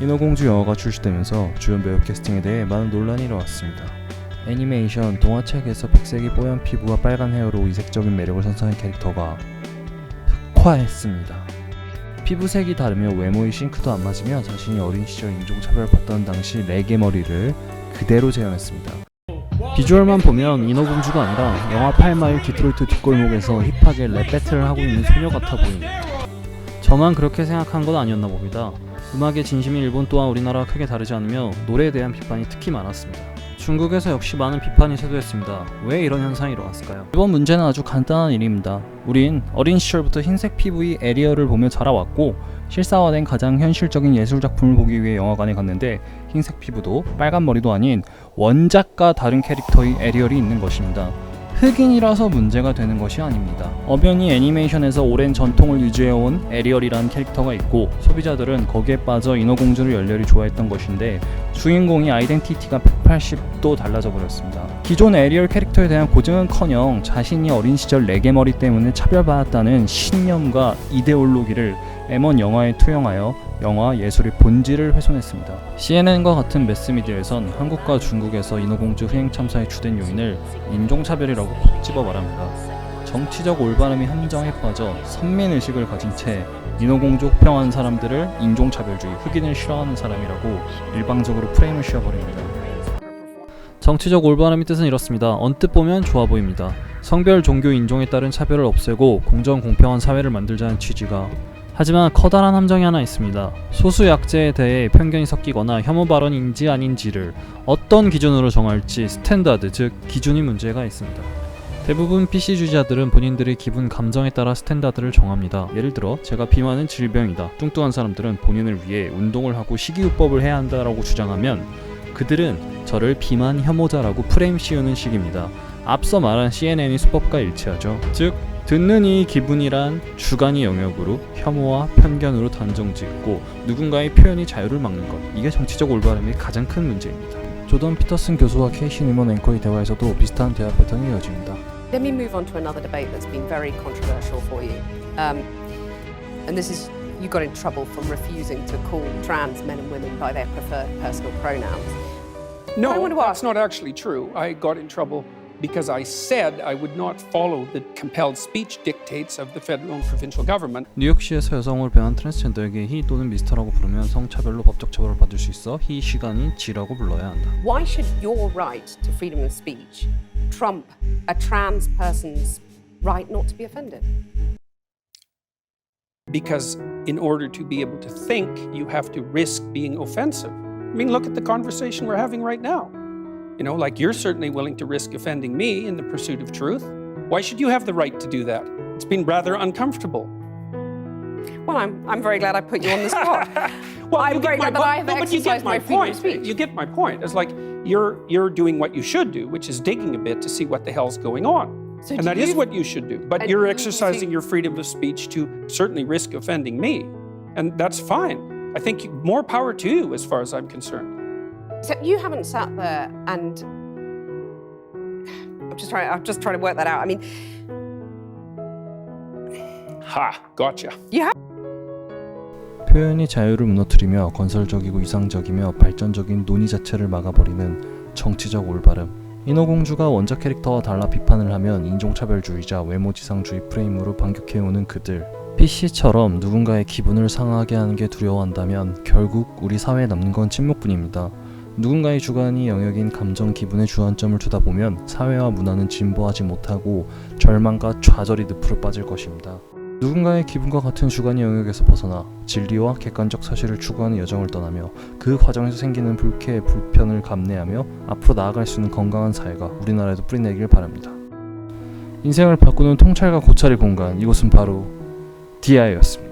인어공주 영화가 출시되면서 주연 배우 캐스팅에 대해 많은 논란이 일어났습니다. 애니메이션, 동화책에서 백색이 뽀얀 피부와 빨간 헤어로 이색적인 매력을 선사한 캐릭터가 흑화했습니다. 피부색이 다르며 외모의 싱크도 안 맞으며 자신이 어린 시절 인종차별받던 당시 레게 머리를 그대로 재현했습니다. 비주얼만 보면 인어공주가 아니라 영화 8마일 디트로이트 뒷골목에서 힙하게 랩 배틀을 하고 있는 소녀 같아 보입니다. 저만 그렇게 생각한 건 아니었나 봅니다. 음악의 진심인 일본 또한 우리나라와 크게 다르지 않으며 노래에 대한 비판이 특히 많았습니다. 중국에서 역시 많은 비판이 쇄도했습니다. 왜 이런 현상이 일어났을까요? 이번 문제는 아주 간단한 일입니다. 우린 어린 시절부터 흰색 피부의 에리얼을 보며 자라왔고 실사화된 가장 현실적인 예술작품을 보기 위해 영화관에 갔는데 흰색 피부도 빨간 머리도 아닌 원작과 다른 캐릭터의 에리얼이 있는 것입니다. 흑인이라서 문제가 되는 것이 아닙니다. 엄연히 애니메이션에서 오랜 전통을 유지해온 에리얼이라는 캐릭터가 있고 소비자들은 거기에 빠져 인어공주를 열렬히 좋아했던 것인데 주인공의 아이덴티티가 180도 달라져 버렸습니다. 기존 에리얼 캐릭터에 대한 고증은커녕 자신이 어린 시절 레게 머리 때문에 차별받았다는 신념과 이데올로기를 M1 영화에 투영하여 영화 예술의 본질을 훼손했습니다. CNN과 같은 매스미디어에선 한국과 중국에서 인어공주 흥행 참사의 주된 요인을 인종차별이라고 콕 집어 말합니다. 정치적 올바름이 함정에 빠져 선민의식을 가진 채 인어공주 혹평한 사람들을 인종차별주의, 흑인을 싫어하는 사람이라고 일방적으로 프레임을 씌워버립니다. 정치적 올바름의 뜻은 이렇습니다. 언뜻 보면 좋아 보입니다. 성별, 종교, 인종에 따른 차별을 없애고 공정, 공평한 사회를 만들자는 취지가 하지만 커다란 함정이 하나 있습니다. 소수 약자에 대해 편견이 섞이거나 혐오 발언인지 아닌지를 어떤 기준으로 정할지 스탠다드, 즉 기준이 문제가 있습니다. 대부분 PC주의자들은 본인들의 기분, 감정에 따라 스탠다드를 정합니다. 예를 들어 제가 비만은 질병이다. 뚱뚱한 사람들은 본인을 위해 운동을 하고 식이요법을 해야 한다라고 주장하면 그들은 저를 비만 혐오자라고 프레임 씌우는 식입니다. 앞서 말한 CNN의 수법과 일치하죠. 즉 듣는 이 기분이란 주관의 영역으로 혐오와 편견으로 단정짓고 누군가의 표현이 자유를 막는 것, 이게 정치적 올바름의 가장 큰 문제입니다. 조던 피터슨 교수와 케이시 뉴먼 앵커의 대화에서도 비슷한 대화 패턴이 이어집니다. Let me move on to another debate that's been very controversial for you. And this is, you got in trouble from refusing to call trans men and women by their preferred personal pronouns. No, I want to that's ask- not actually true. I got in trouble because I said I would not follow the compelled speech dictates of the federal and provincial government. 뉴욕시에서 여성으로 변한 트랜스젠더에게 히 또는 미스터라고 부르면 성차별로 법적 처벌을 받을 수 있어 히 시간인 지라고 불러야 한다. Why should your right to freedom of speech trump a trans person's right not to be offended? Because in order to be able to think, you have to risk being offensive. I mean, look at the conversation we're having right now. You know, like you're certainly willing to risk offending me in the pursuit of truth. Why should you have the right to do that? It's been rather uncomfortable. Well, I'm very glad I put you on the spot. I'm very glad that I have but you get exercised my my freedom of point. speech. You get my point. It's like you're doing what you should do, which is digging a bit to see what the hell's going on. So And do that is you- what you should do. But and you're you exercising see- your freedom of speech to certainly risk offending me. And that's fine. I think more power to you as far as I'm concerned. So you haven't sat there and I'm just trying to work that out. I mean, Ha, gotcha. 표현이 자유를 무너뜨리며 건설적이고 이상적이며 발전적인 논의 자체를 막아버리는 정치적 올바름. 인어공주가 원작 캐릭터와 달라 비판을 하면 인종차별주의자, 외모지상주의 프레임으로 반격해오는 그들. PC처럼 누군가의 기분을 상하게 하는 게 두려워한다면 결국 우리 사회에 남는 건 침묵뿐입니다. 누군가의 주관이 영역인 감정, 기분의 주안점을 두다 보면 사회와 문화는 진보하지 못하고 절망과 좌절이 늪으로 빠질 것입니다. 누군가의 기분과 같은 주관의 영역에서 벗어나 진리와 객관적 사실을 추구하는 여정을 떠나며 그 과정에서 생기는 불쾌, 불편을 감내하며 앞으로 나아갈 수 있는 건강한 사회가 우리나라에도 뿌리내리길 바랍니다. 인생을 바꾸는 통찰과 고찰의 공간, 이곳은 바로 DI였습니다.